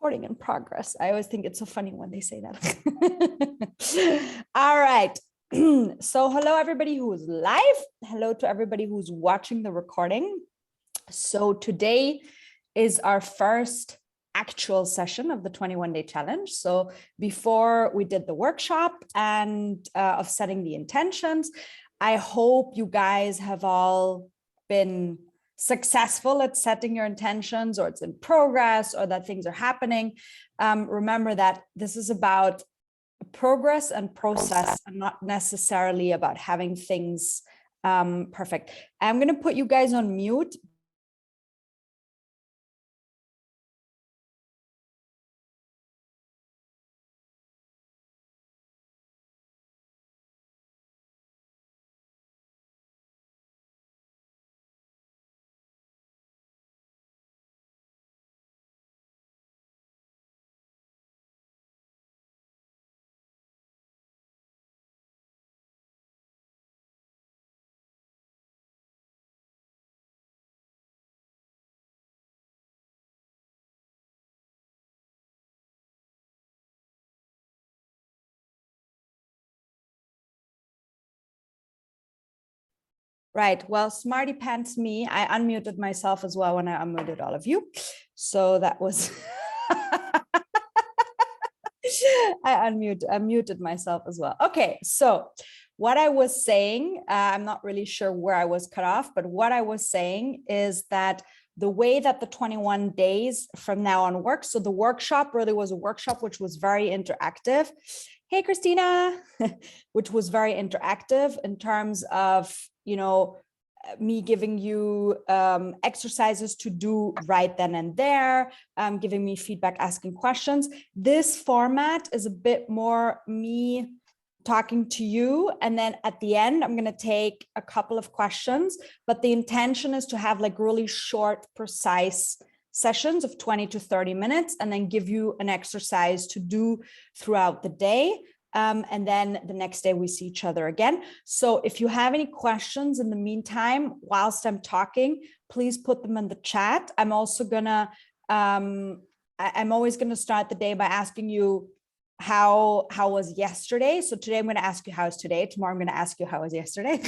Recording in progress. I always think it's so funny when they say that. All right. So hello, everybody who's live. Hello to everybody who's watching the recording. So today is our first actual session of the 21-day challenge. So before we did the workshop and of setting the intentions, I hope you guys have all been successful at setting your intentions, or it's in progress, or that things are happening. Remember that this is about progress and process, and not necessarily about having things perfect. I'm going to put you guys on mute. Right. Well, smarty pants me. I unmuted myself as well when I unmuted all of you. So that was I muted myself as well. Okay. So what I was saying, I'm not really sure where I was cut off, but what I was saying is that the way that the 21 days from now on works. So the workshop really was a workshop which was very interactive. Hey, Christina, which was very interactive in terms of, you know, me giving you exercises to do right then and there, giving me feedback, asking questions. This format is a bit more me talking to you, and then at the end I'm going to take a couple of questions, but the intention is to have like really short, precise sessions of 20 to 30 minutes, and then give you an exercise to do throughout the day. And then the next day we see each other again. So if you have any questions in the meantime, whilst I'm talking, please put them in the chat. I'm also gonna, I'm always gonna start the day by asking you how was yesterday. So today I'm gonna ask you how is today. Tomorrow I'm gonna ask you how was yesterday.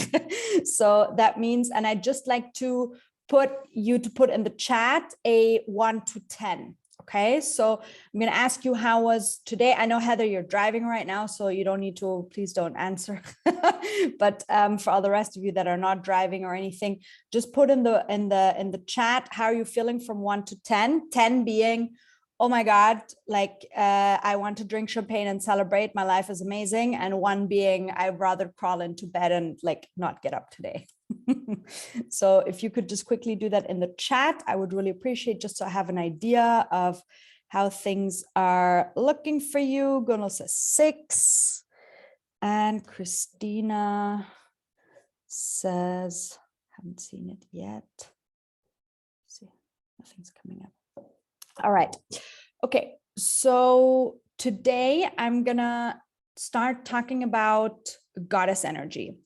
So that means, and I'd just like to put in the chat a 1 to 10. Okay, so I'm going to ask you how was today. I know, Heather, you're driving right now, so you don't need to, please don't answer. But for all the rest of you that are not driving or anything, just put in the chat, how are you feeling from 1 to 10? 10 being, oh my God, like I want to drink champagne and celebrate, my life is amazing. And 1 being, I'd rather crawl into bed and like not get up today. So if you could just quickly do that in the chat, I would really appreciate, just so I have an idea of how things are looking for you. Gunnar says 6, and Christina says, haven't seen it yet. Let's see, nothing's coming up. All right. Okay. So today I'm gonna start talking about goddess energy.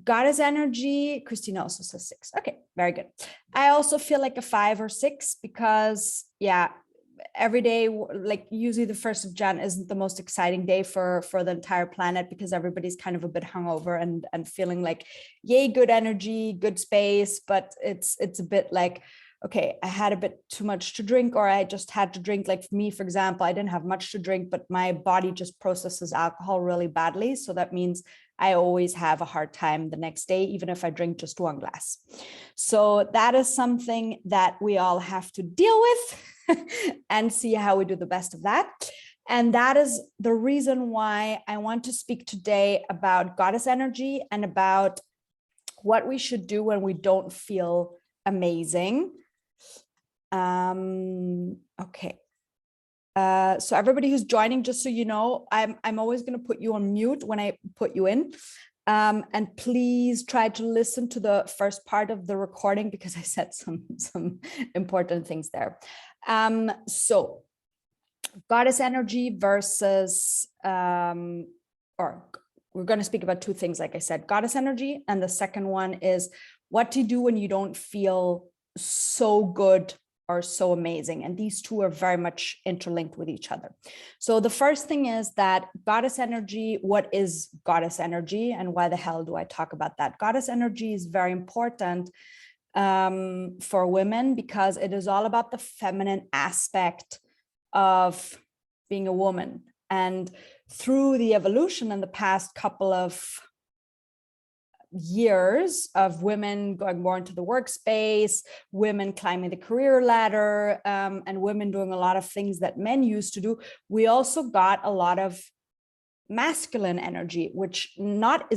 Goddess energy, Christina also says 6. Okay, very good. I also feel like a 5 or 6 because, yeah, every day, like usually the 1st of Jan isn't the most exciting day for the entire planet, because everybody's kind of a bit hungover and feeling like, yay, good energy, good space, but it's a bit like, okay, I had a bit too much to drink, or I just had to drink. Like for me, for example, I didn't have much to drink, but my body just processes alcohol really badly. So that means I always have a hard time the next day, even if I drink just 1 glass. So that is something that we all have to deal with and see how we do the best of that. And that is the reason why I want to speak today about goddess energy and about what we should do when we don't feel amazing. Okay. So everybody who's joining, just so you know, I'm always going to put you on mute when I put you in. And please try to listen to the first part of the recording, because I said some important things there. So goddess energy versus, or we're going to speak about 2 things, like I said, goddess energy. And the second one is what to do when you don't feel so good are so amazing. And these two are very much interlinked with each other. So the first thing is that goddess energy, what is goddess energy and why the hell do I talk about that? Goddess energy is very important for women because it is all about the feminine aspect of being a woman. And through the evolution in the past couple of years of women going more into the workspace, women climbing the career ladder, and women doing a lot of things that men used to do, we also got a lot of masculine energy, which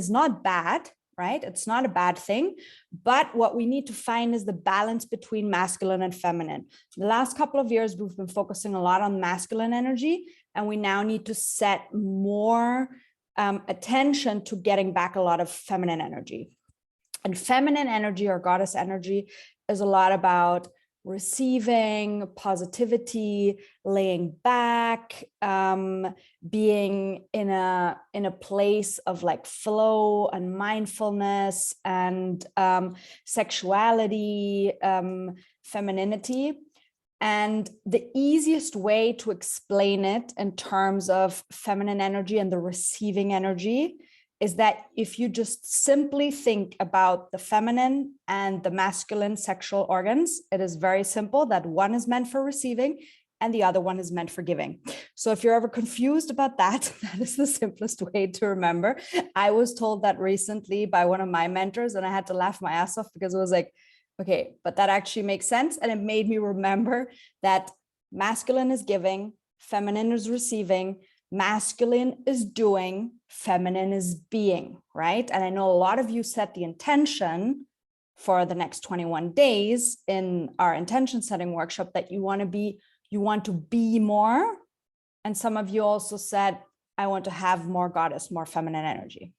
is not bad, right? It's not a bad thing, but what we need to find is the balance between masculine and feminine. The last couple of years, we've been focusing a lot on masculine energy, and we now need to set more attention to getting back a lot of feminine energy. And feminine energy or goddess energy is a lot about receiving, positivity, laying back, being in a place of like flow and mindfulness and sexuality, femininity. And the easiest way to explain it in terms of feminine energy and the receiving energy is that if you just simply think about the feminine and the masculine sexual organs, it is very simple that one is meant for receiving and the other one is meant for giving. So if you're ever confused about that, that is the simplest way to remember. I was told that recently by one of my mentors, and I had to laugh my ass off because it was like, okay, but that actually makes sense. And it made me remember that masculine is giving, feminine is receiving, masculine is doing, feminine is being, right? And I know a lot of you set the intention for the next 21 days in our intention setting workshop that you want to be more. And some of you also said, I want to have more goddess, more feminine energy.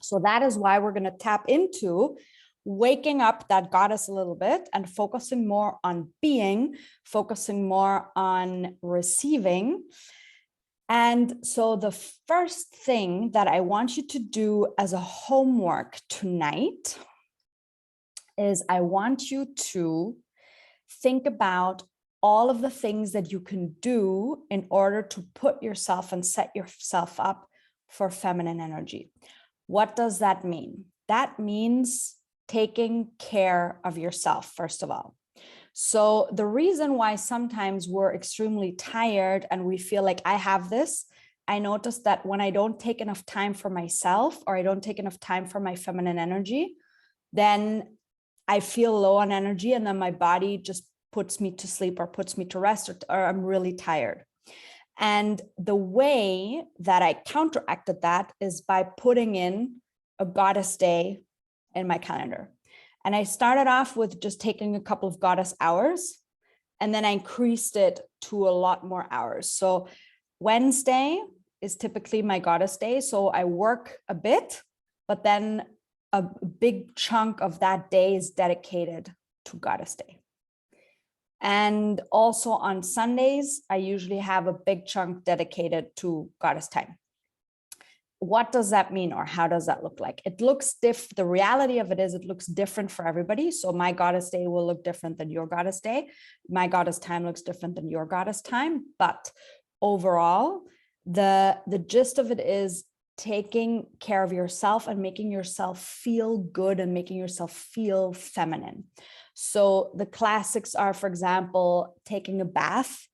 So that is why we're going to tap into waking up that goddess a little bit and focusing more on being, focusing more on receiving. And so the first thing that I want you to do as a homework tonight is I want you to think about all of the things that you can do in order to put yourself and set yourself up for feminine energy. What does that mean? That means taking care of yourself, first of all. So the reason why sometimes we're extremely tired and we feel like I have this, I noticed that when I don't take enough time for myself or I don't take enough time for my feminine energy, then I feel low on energy and then my body just puts me to sleep or puts me to rest or I'm really tired. And the way that I counteracted that is by putting in a goddess day in my calendar. And I started off with just taking a couple of goddess hours, and then I increased it to a lot more hours. So Wednesday is typically my goddess day. So I work a bit, but then a big chunk of that day is dedicated to goddess day. And also on Sundays, I usually have a big chunk dedicated to goddess time. What does that mean, or how does that look like? It looks the reality of it is it looks different for everybody. So my goddess day will look different than your goddess day. My goddess time looks different than your goddess time. But overall, the gist of it is taking care of yourself and making yourself feel good and making yourself feel feminine. So the classics are, for example, taking a bath.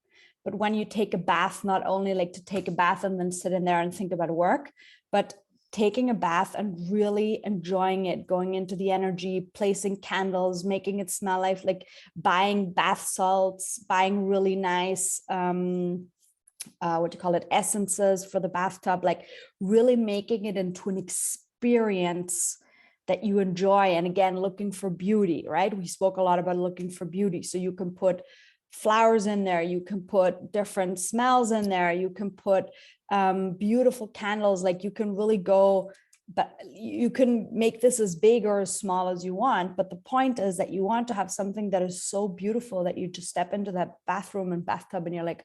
But when you take a bath, not only like to take a bath and then sit in there and think about work, but taking a bath and really enjoying it, going into the energy, placing candles, making it smell like buying bath salts, buying really nice, essences for the bathtub, like really making it into an experience that you enjoy. And again, looking for beauty, right? We spoke a lot about looking for beauty. So you can put flowers in there, you can put different smells in there, you can put beautiful candles, like you can really go, but you can make this as big or as small as you want. But the point is that you want to have something that is so beautiful that you just step into that bathroom and bathtub and you're like,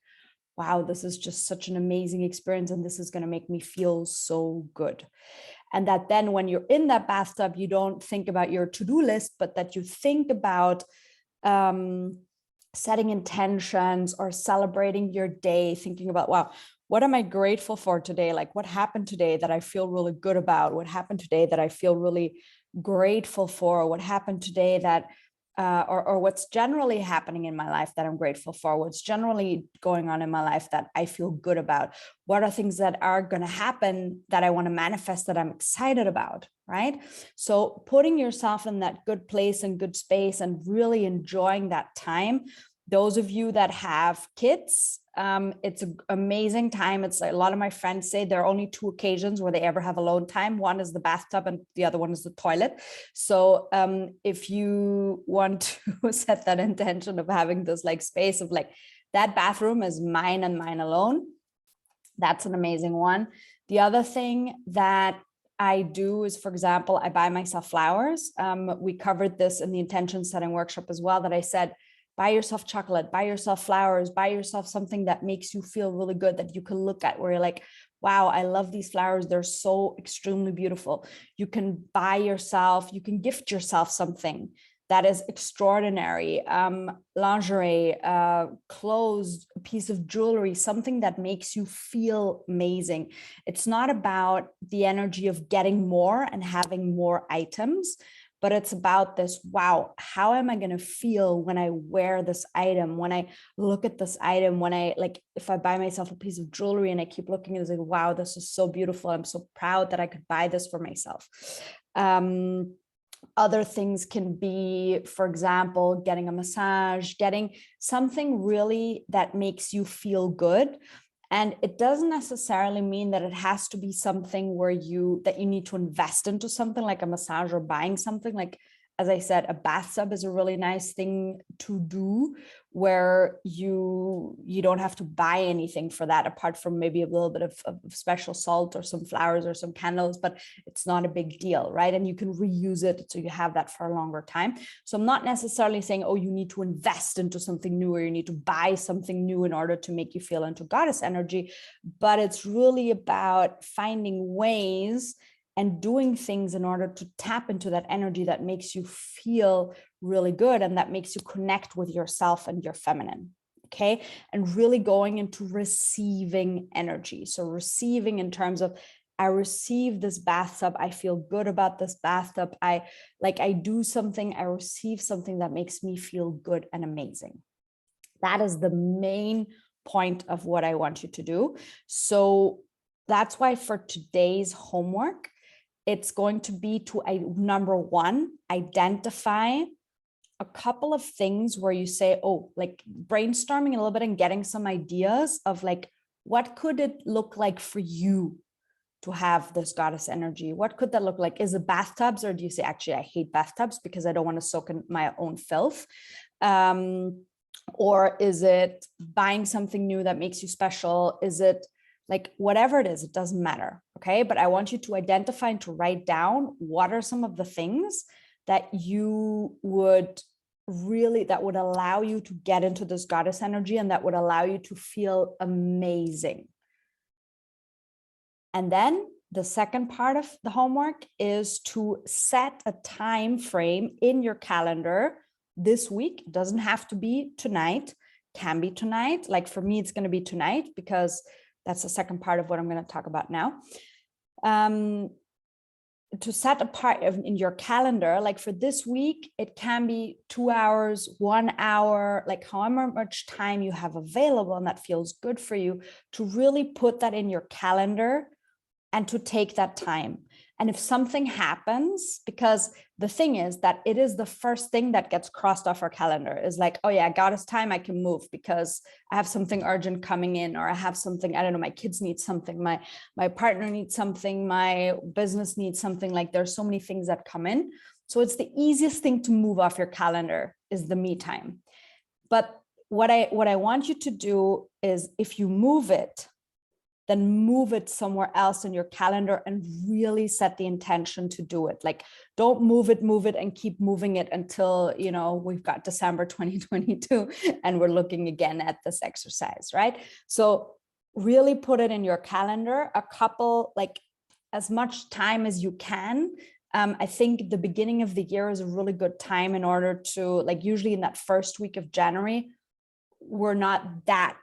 wow, this is just such an amazing experience and this is going to make me feel so good. And that then when you're in that bathtub, you don't think about your to-do list, but that you think about setting intentions or celebrating your day, thinking about, wow, what am I grateful for today? Like what happened today that I feel really good about? What happened today that I feel really grateful for? What happened today that or what's generally happening in my life that I'm grateful for, what's generally going on in my life that I feel good about, what are things that are going to happen that I want to manifest that I'm excited about, right? So putting yourself in that good place and good space and really enjoying that time. Those of you that have kids, it's an amazing time. It's like a lot of my friends say there are only two occasions where they ever have alone time. One is the bathtub and the other one is the toilet. So if you want to set that intention of having this like space of like, that bathroom is mine and mine alone, that's an amazing one. The other thing that I do is, for example, I buy myself flowers. We covered this in the intention setting workshop as well, that I said, buy yourself chocolate, buy yourself flowers, buy yourself something that makes you feel really good, that you can look at where you're like, wow, I love these flowers. They're so extremely beautiful. You can buy yourself, you can gift yourself something that is extraordinary, lingerie, clothes, a piece of jewelry, something that makes you feel amazing. It's not about the energy of getting more and having more items, but it's about this, wow, how am I going to feel when I wear this item, when I look at this item, when I, like, if I buy myself a piece of jewelry and I keep looking at it, like, wow, this is so beautiful. I'm so proud that I could buy this for myself. Other things can be, for example, getting a massage, getting something really that makes you feel good. And it doesn't necessarily mean that it has to be something where you need to invest into something like a massage or buying something. Like, as I said, a bathtub is a really nice thing to do, where you don't have to buy anything for that, apart from maybe a little bit of special salt or some flowers or some candles, but it's not a big deal, right? And you can reuse it, so you have that for a longer time. So I'm not necessarily saying, oh, you need to invest into something new or you need to buy something new in order to make you feel into goddess energy, but it's really about finding ways and doing things in order to tap into that energy that makes you feel really good and that makes you connect with yourself and your feminine. Okay. And really going into receiving energy. So receiving in terms of, I receive this bathtub, I feel good about this bathtub, I do something, I receive something that makes me feel good and amazing. That is the main point of what I want you to do. So that's why for today's homework, it's going to be to, number one, identify a couple of things where you say, oh, like brainstorming a little bit and getting some ideas of like, what could it look like for you to have this goddess energy? What could that look like? Is it bathtubs, or do you say, actually, I hate bathtubs because I don't want to soak in my own filth? Or is it buying something new that makes you special? Is it like, whatever it is, it doesn't matter. Okay. But I want you to identify and to write down what are some of the things that you would really, that would allow you to get into this goddess energy and that would allow you to feel amazing. And then the second part of the homework is to set a time frame in your calendar this week. It doesn't have to be tonight, can be tonight. Like for me, it's going to be tonight because that's the second part of what I'm going to talk about now. To set apart in your calendar, like for this week, it can be 2 hours, 1 hour, like however much time you have available and that feels good for you, to really put that in your calendar and to take that time. And if something happens, because the thing is that it is the first thing that gets crossed off our calendar, is like, oh yeah, goddess time, I can move because I have something urgent coming in, or I have something, I don't know, my kids need something, my partner needs something, my business needs something. Like there's so many things that come in. So it's the easiest thing to move off your calendar is the me time. But what I want you to do is, if you move it, then move it somewhere else in your calendar and really set the intention to do it. Like, don't move it and keep moving it until, you know, we've got December 2022 and we're looking again at this exercise, right? So really put it in your calendar, a couple, like as much time as you can. I think the beginning of the year is a really good time in order to, like, usually in that first week of January, we're not that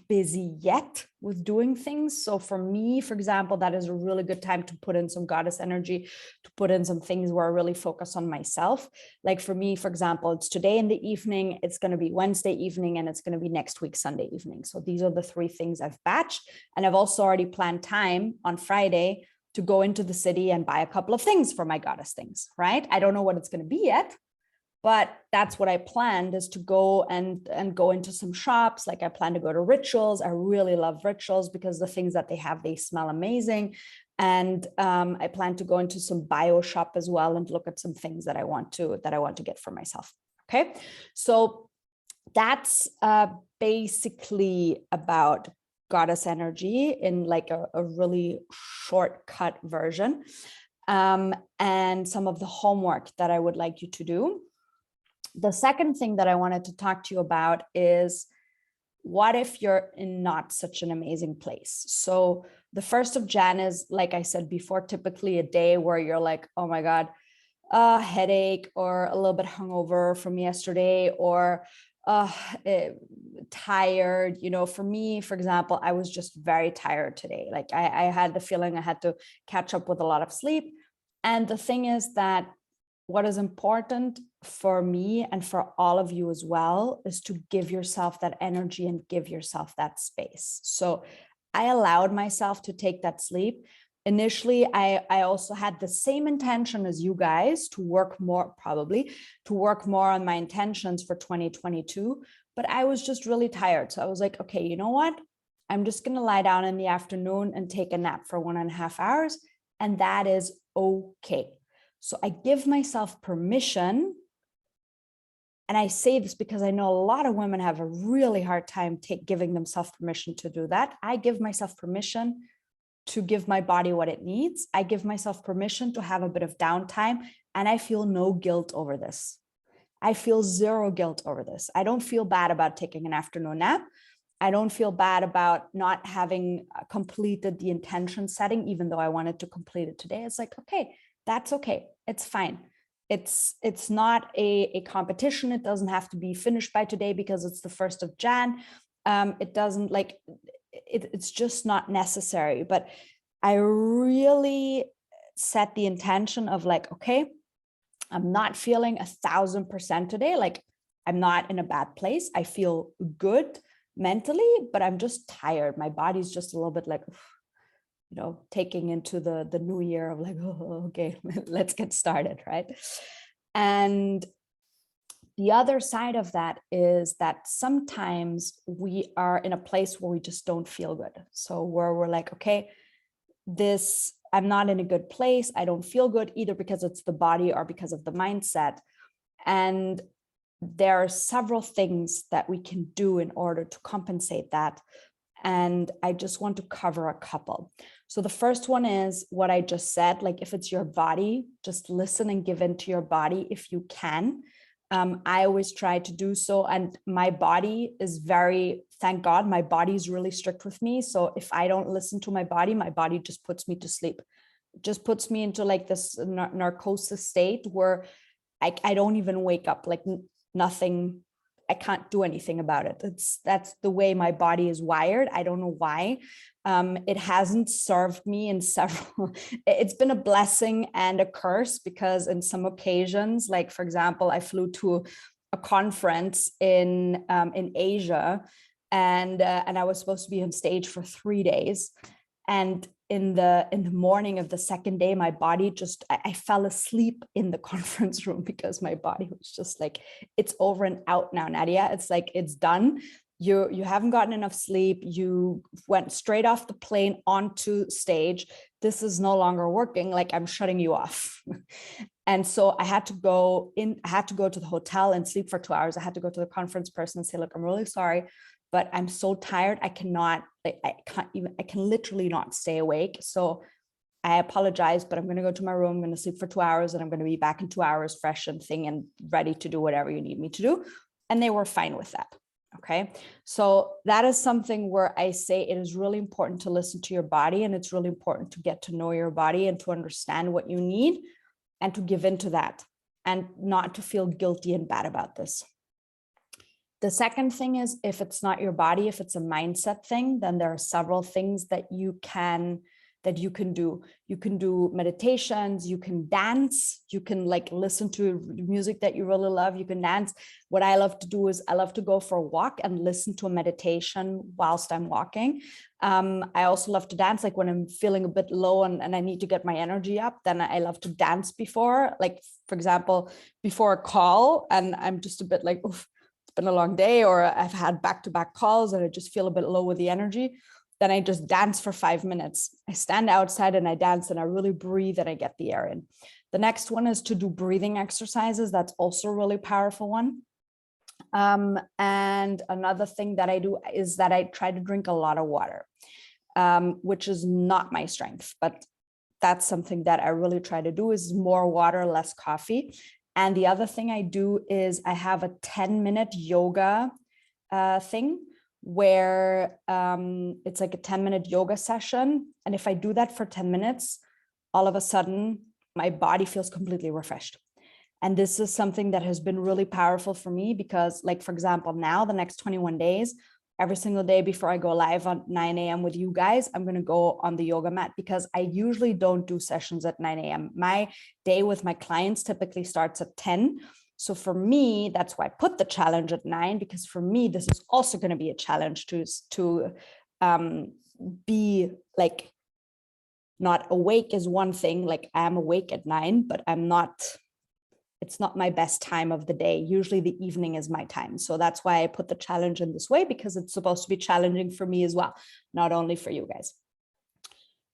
busy yet with doing things. So for me, for example, that is a really good time to put in some goddess energy, to put in some things where I really focus on myself. Like for me, for example, it's today in the evening, it's going to be Wednesday evening, and it's going to be next week Sunday evening. So these are the 3 things I've batched. And I've also already planned time on Friday to go into the city and buy a couple of things for my goddess things, right? I don't know what it's going to be yet, but that's what I planned, is to go and go into some shops. Like I plan to go to Rituals. I really love Rituals because the things that they have, they smell amazing. And I plan to go into some bio shop as well and look at some things that I want to get for myself. Okay, so that's basically about goddess energy in like a really shortcut version, and some of the homework that I would like you to do. The second thing that I wanted to talk to you about is, what if you're in not such an amazing place? So the 1st of Jan is, like I said before, typically a day where you're like, oh my God, a headache, or a little bit hungover from yesterday, or tired. You know, for me, for example, I was just very tired today. Like I had the feeling I had to catch up with a lot of sleep. And the thing is that what is important for me and for all of you as well is to give yourself that energy and give yourself that space. So I allowed myself to take that sleep. Initially, I also had the same intention as you guys to work more, probably to work more on my intentions for 2022, but I was just really tired. So I was like, okay, you know what? I'm just going to lie down in the afternoon and take a nap for 1.5 hours. And that is okay. So I give myself permission, and I say this because I know a lot of women have a really hard time giving themselves permission to do that. I give myself permission to give my body what it needs. I give myself permission to have a bit of downtime, and I feel no guilt over this. I feel zero guilt over this. I don't feel bad about taking an afternoon nap. I don't feel bad about not having completed the intention setting, even though I wanted to complete it today. It's like, okay, that's okay. It's fine. It's not a competition. It doesn't have to be finished by today because it's the 1st of Jan. It doesn't like it's just not necessary. But I really set the intention of like, okay, I'm not feeling 1,000% today. Like I'm not in a bad place. I feel good mentally, but I'm just tired. My body's just a little bit like, you know, taking into the new year of like, oh, okay, let's get started, right? And the other side of that is that sometimes we are in a place where we just don't feel good. So where we're like, okay, I'm not in a good place. I don't feel good either because it's the body or because of the mindset. And there are several things that we can do in order to compensate that. And I just want to cover a couple. So the first one is what I just said, like if it's your body, just listen and give in to your body if you can. I always try to do so. And my body is thank God, my body is really strict with me. So if I don't listen to my body just puts me to sleep. It just puts me into like this narcosis state where I don't even wake up, like nothing. I can't do anything about it. That's the way my body is wired. I don't know why. It hasn't served me in several, it's been a blessing and a curse, because in some occasions, like for example, I flew to a conference in Asia, and I was supposed to be on stage for 3 days. And in the morning of the second day, my body I fell asleep in the conference room because my body was just like, it's over and out now, Nadia. It's like, it's done. You haven't gotten enough sleep. You went straight off the plane onto stage. This is no longer working. Like, I'm shutting you off. And so I had to go to the hotel and sleep for 2 hours. I had to go to the conference person and say, look, I'm really sorry, but I'm so tired. I can literally not stay awake. So I apologize, but I'm going to go to my room. I'm going to sleep for 2 hours, and I'm going to be back in 2 hours fresh and ready to do whatever you need me to do. And they were fine with that. Okay. So that is something where I say it is really important to listen to your body, and it's really important to get to know your body and to understand what you need and to give into that and not to feel guilty and bad about this. The second thing is, if it's not your body, if it's a mindset thing, then there are several things that you can do. You can do meditations, you can dance, you can like listen to music that you really love, you can dance. What I love to do is I love to go for a walk and listen to a meditation whilst I'm walking. I also love to dance, like when I'm feeling a bit low and I need to get my energy up, then I love to dance before, like for example, before a call, and I'm just a bit like, oof, it's been a long day, or I've had back-to-back calls and I just feel a bit low with the energy. Then I just dance for 5 minutes. I stand outside and I dance and I really breathe and I get the air in. The next one is to do breathing exercises. That's also a really powerful one. And another thing that I do is that I try to drink a lot of water, which is not my strength, but that's something that I really try to do, is more water, less coffee. And the other thing I do is I have a 10-minute yoga thing where it's like a 10-minute yoga session. And if I do that for 10 minutes, all of a sudden my body feels completely refreshed. And this is something that has been really powerful for me because, like, for example, now the next 21 days, every single day before I go live at 9 a.m. with you guys, I'm going to go on the yoga mat, because I usually don't do sessions at 9 a.m. My day with my clients typically starts at 10. So for me, that's why I put the challenge at 9, because for me, this is also going to be a challenge to be like, not awake is one thing, like I'm awake at 9, but it's not my best time of the day. Usually the evening is my time. So that's why I put the challenge in this way, because it's supposed to be challenging for me as well, not only for you guys.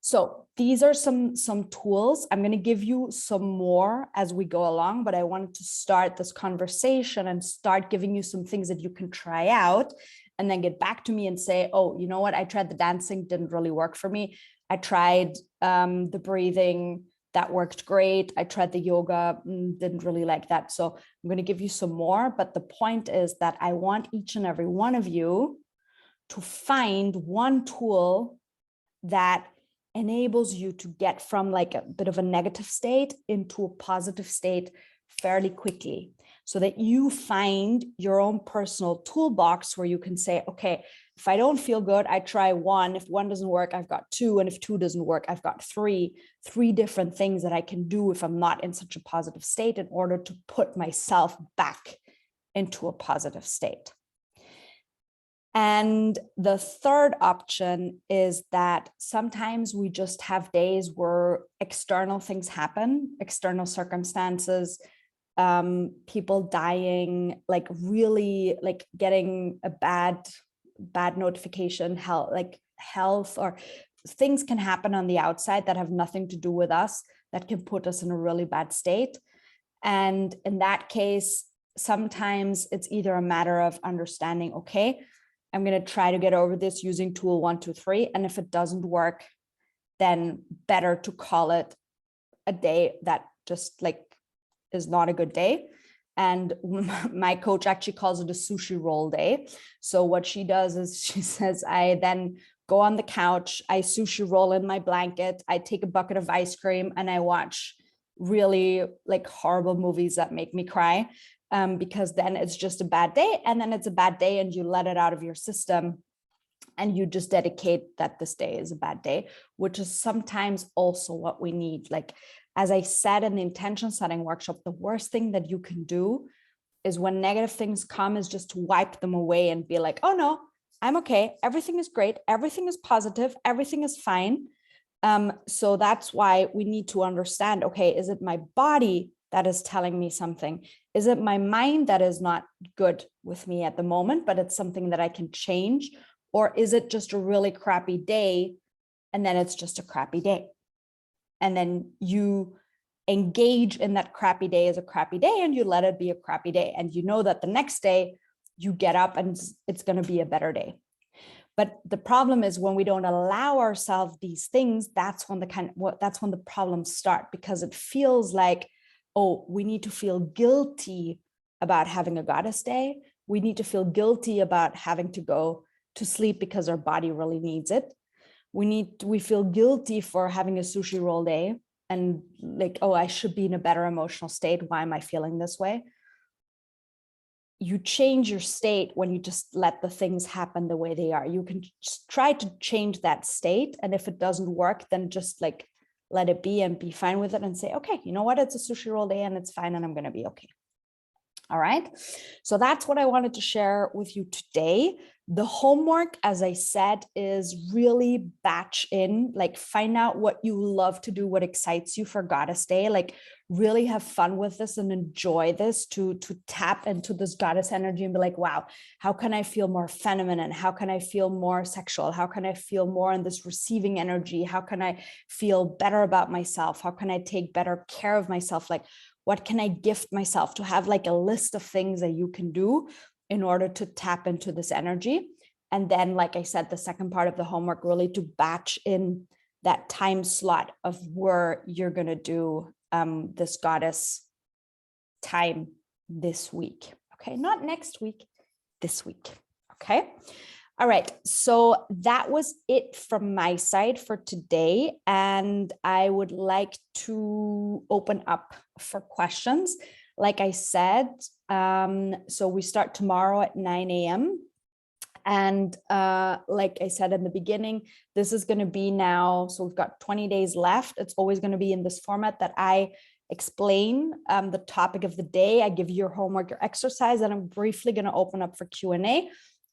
So these are some tools. I'm going to give you some more as we go along, but I wanted to start this conversation and start giving you some things that you can try out, and then get back to me and say, oh, you know what? I tried the dancing, didn't really work for me. I tried the breathing, that worked great. I tried the yoga, didn't really like that. So I'm going to give you some more. But the point is that I want each and every one of you to find one tool that enables you to get from like a bit of a negative state into a positive state fairly quickly, so that you find your own personal toolbox where you can say, okay, if I don't feel good, I try one. If one doesn't work, I've got two. And if two doesn't work, I've got three different things that I can do if I'm not in such a positive state, in order to put myself back into a positive state. And the third option is that sometimes we just have days where external things happen, external circumstances, people dying, like really like getting a bad notification, health, or things can happen on the outside that have nothing to do with us, that can put us in a really bad state. And in that case, sometimes it's either a matter of understanding, okay, I'm going to try to get over this using tool 1, 2, 3. And if it doesn't work, then better to call it a day that just like is not a good day. And my coach actually calls it a sushi roll day. So what she does is she says, I then go on the couch, I sushi roll in my blanket, I take a bucket of ice cream, and I watch really like horrible movies that make me cry. Because then it's just a bad day, and then it's a bad day and you let it out of your system and you just dedicate that this day is a bad day, which is sometimes also what we need. Like, as I said in the intention setting workshop, the worst thing that you can do is when negative things come is just to wipe them away and be like, oh no, I'm okay. Everything is great. Everything is positive. Everything is fine. So that's why we need to understand, okay, is it my body that is telling me something? Is it my mind that is not good with me at the moment, but it's something that I can change? Or is it just a really crappy day, and then it's just a crappy day? And then you engage in that crappy day as a crappy day, and you let it be a crappy day. And you know that the next day you get up and it's going to be a better day. But the problem is when we don't allow ourselves these things, that's when the problems start, because it feels like, oh, we need to feel guilty about having a goddess day. We need to feel guilty about having to go to sleep because our body really needs it. We feel guilty for having a sushi roll day, and like, oh, I should be in a better emotional state. Why am I feeling this way? you change your state when you just let the things happen the way they are. You can just try to change that state. And if it doesn't work, then just like let it be and be fine with it and say, okay, you know what? It's a sushi roll day and it's fine and I'm going to be okay. All right. So that's what I wanted to share with you today. The homework, as I said, is really batch in, like find out what you love to do, what excites you for Goddess Day, like really have fun with this and enjoy this to tap into this goddess energy and be like, wow, how can I feel more feminine? How can I feel more sexual? How can I feel more in this receiving energy? How can I feel better about myself? How can I take better care of myself? Like, what can I gift myself? To have like a list of things that you can do in order to tap into this energy. And then, like I said, the second part of the homework, really to batch in that time slot of where you're going to do this goddess time this week. Okay, not next week, this week. Okay. All right, so that was it from my side for today. And I would like to open up for questions. Like I said, so we start tomorrow at 9 a.m. And like I said in the beginning, this is going to be now, so we've got 20 days left. It's always going to be in this format that I explain the topic of the day. I give you your homework, your exercise, and I'm briefly going to open up for Q&A.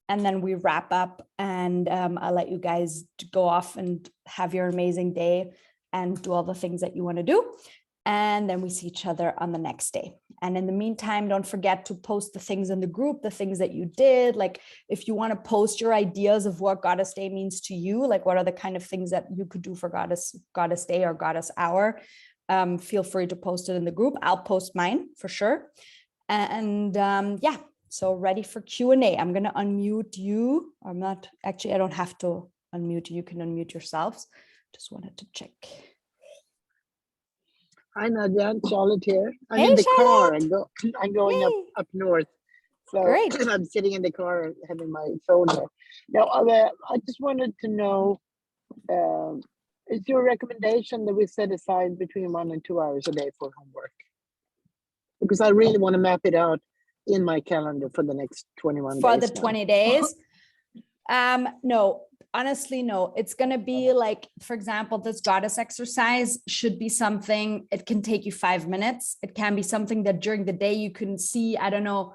And then we wrap up and I'll let you guys go off and have your amazing day and do all the things that you want to do. And then we see each other on the next day. And in the meantime, don't forget to post the things in the group, the things that you did. Like if you want to post your ideas of what Goddess Day means to you, like what are the kind of things that you could do for Goddess Day or Goddess Hour, feel free to post it in the group. I'll post mine for sure. And yeah. So ready for Q&A. I'm going to unmute you. I'm not, actually, I don't have to unmute you. You can unmute yourselves. Just wanted to check. Hi, Nadia. Charlotte here. I'm Hey, in the Charlotte. car. I'm going up north. So Great. I'm sitting in the car having my phone here. Now, I just wanted to know, is your recommendation that we set aside between 1 and 2 hours a day for homework? Because I really want to map it out in my calendar for the next 21 days. For the 20 days? No, honestly, no. It's going to be like, for example, this goddess exercise should be something, it can take you 5 minutes. It can be something that during the day you can see, I don't know,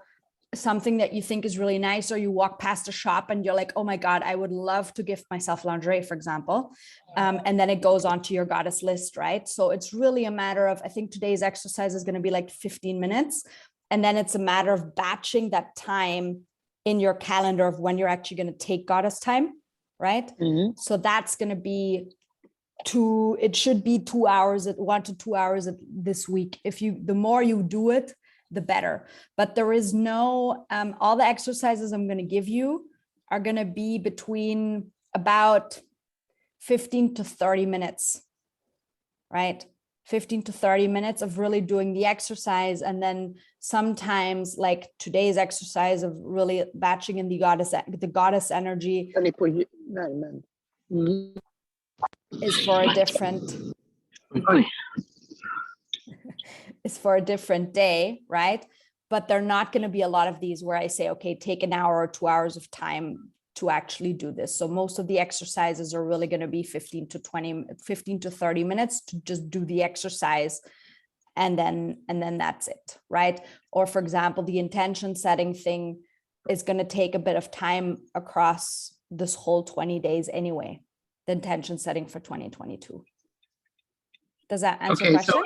something that you think is really nice, or you walk past a shop and you're like, oh my God, I would love to gift myself lingerie, for example. And then it goes on to your goddess list, right? So it's really a matter of, I think today's exercise is going to be like 15 minutes. And then it's a matter of batching that time in your calendar of when you're actually going to take goddess time, right? Mm-hmm. So that's going to be it should be 2 hours, 1 to 2 hours this week. The more you do it, the better. But there is no, all the exercises I'm going to give you are going to be between about 15 to 30 minutes, right? 15 to 30 minutes of really doing the exercise. And then sometimes like today's exercise of really batching in the goddess energy is for a different, is for a different day, right? But they're not going to be a lot of these where I say, okay, take an hour or 2 hours of time to actually do this. So most of the exercises are really going to be 15 to 30 minutes to just do the exercise. And then that's it, right? Or for example, the intention setting thing is going to take a bit of time across this whole 20 days anyway, the intention setting for 2022. Does that answer the question?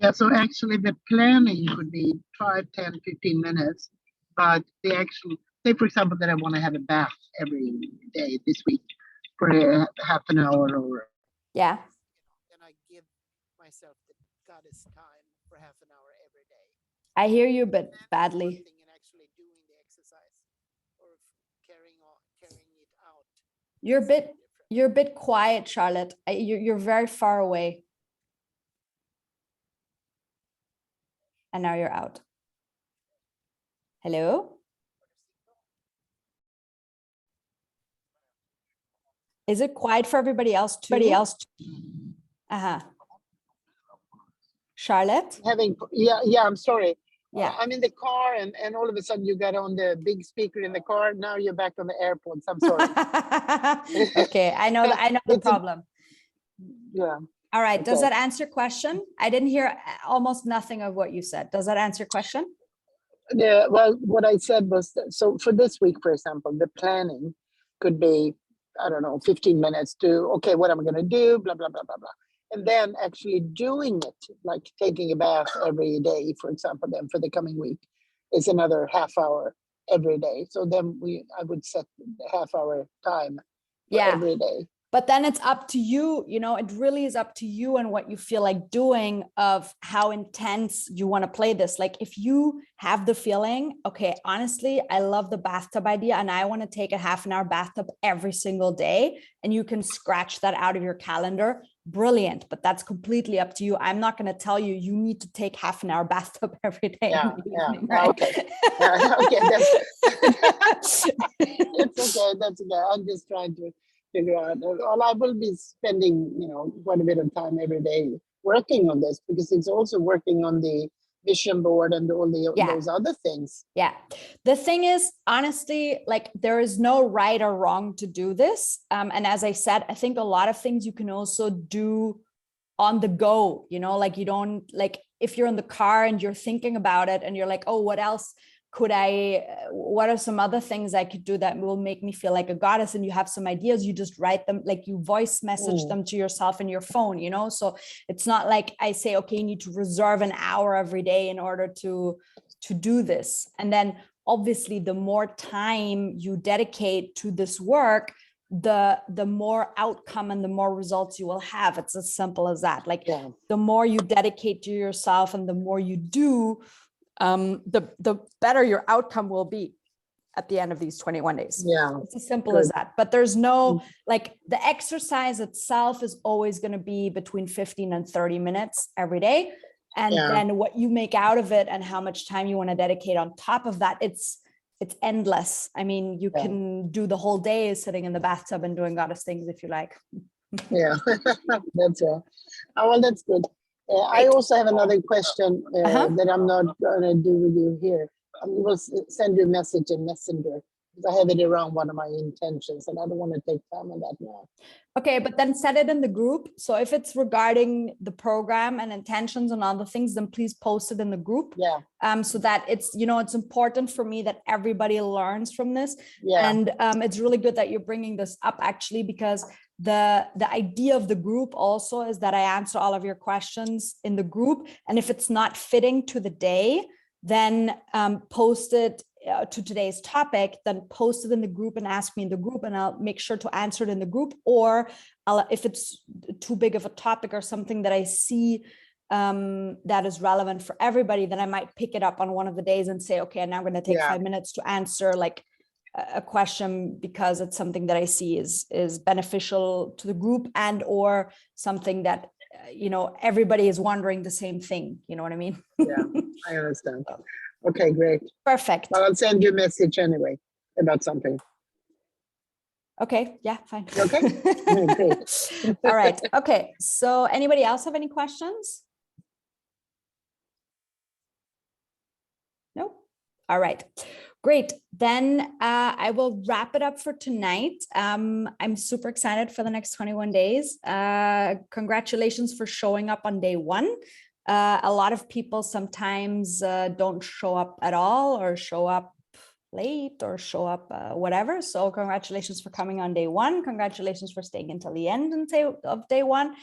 Yeah, so actually the planning could be 5, 10, 15 minutes, but the actual, say for example, that I want to have a bath every day this week for half an hour or. Yeah. And I give myself the goddess time for half an hour every day. I hear you, but badly. And actually doing the exercise or carrying it out. You're a bit quiet, Charlotte. You're very far away. And now you're out. Hello? Is it quiet for everybody else too? Uh-huh. Charlotte? I'm sorry. Yeah. I'm in the car and all of a sudden you got on the big speaker in the car. Now you're back on the AirPods. I'm sorry. Okay, I know the It's a- problem. yeah. All right, does Okay. that answer your question? I didn't hear almost nothing of what you said. Does that answer your question? Yeah, well, what I said was so for this week, for example, the planning could be, I don't know, 15 minutes to, okay, what am I going to do? Blah, blah, blah, blah, blah. And then actually doing it, like taking a bath every day, for example, then for the coming week is another half hour every day. So then I would set the half hour time for Yeah. every day. But then it's up to you, you know, it really is up to you and what you feel like doing of how intense you want to play this. Like if you have the feeling, okay, honestly, I love the bathtub idea and I want to take a half an hour bathtub every single day and you can scratch that out of your calendar, brilliant. But that's completely up to you. I'm not going to tell you, you need to take half an hour bathtub every day. Yeah, in the yeah, evening, right? okay. Okay, it's okay, that's okay. I'm just trying to figure out. Well, I will be spending, quite a bit of time every day working on this because it's also working on the vision board and all those other things. Yeah. The thing is, honestly, like there is no right or wrong to do this. And as I said, I think a lot of things you can also do on the go, like you don't, like if you're in the car and you're thinking about it and you're like, oh, what else what are some other things I could do that will make me feel like a goddess? And you have some ideas, you just write them, like you voice message them to yourself in your phone, so it's not like I say, okay, you need to reserve an hour every day in order to do this. And then obviously the more time you dedicate to this work, the more outcome and the more results you will have. It's as simple as that. Like the more you dedicate to yourself and the more you do, the better your outcome will be at the end of these 21 days. Yeah, it's as simple as that. But there's no, like the exercise itself is always going to be between 15 and 30 minutes every day. And then what you make out of it and how much time you want to dedicate on top of that, it's endless. I mean, you can do the whole day sitting in the bathtub and doing goddess things if you like. Yeah, that's right. Oh, well, that's good. I also have another question that I'm not going to do with you here. I will send you a message in Messenger because I have it around one of my intentions and I don't want to take time on that now. Okay, but then set it in the group. So if it's regarding the program and intentions and other things, then please post it in the group. Yeah. So that it's, it's important for me that everybody learns from this. Yeah. And it's really good that you're bringing this up actually, because the idea of the group also is that I answer all of your questions in the group. And if it's not fitting to the day, then post it to today's topic, then post it in the group and ask me in the group and I'll make sure to answer it in the group. Or if it's too big of a topic or something that I see that is relevant for everybody, then I might pick it up on one of the days and say, okay, now I'm going to take 5 minutes to answer like a question because it's something that I see is beneficial to the group and or something that everybody is wondering the same thing. You know what I mean? Yeah, I understand. Okay, great. Perfect. Well, I'll send you a message anyway about something. Okay, yeah, fine. Okay. Great. All right. Okay. So anybody else have any questions? No? All right. Great. Then I will wrap it up for tonight. I'm super excited for the next 21 days. Congratulations for showing up on day one. A lot of people sometimes don't show up at all or show up late or show up whatever. So congratulations for coming on day one. Congratulations for staying until the end of day one.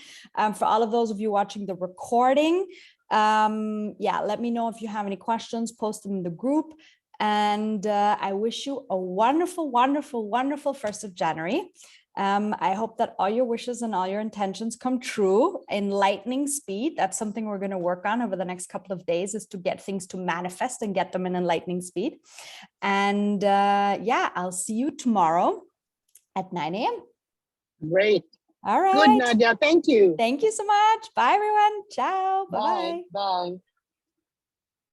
For all of those of you watching the recording, let me know if you have any questions, post them in the group. And I wish you a wonderful, wonderful, wonderful 1st of January. I hope that all your wishes and all your intentions come true in lightning speed. That's something we're going to work on over the next couple of days, is to get things to manifest and get them in lightning speed. And I'll see you tomorrow at 9 a.m. Great. All right. Good, Nadia. Thank you. Thank you so much. Bye, everyone. Ciao. Bye-bye. Bye. Bye.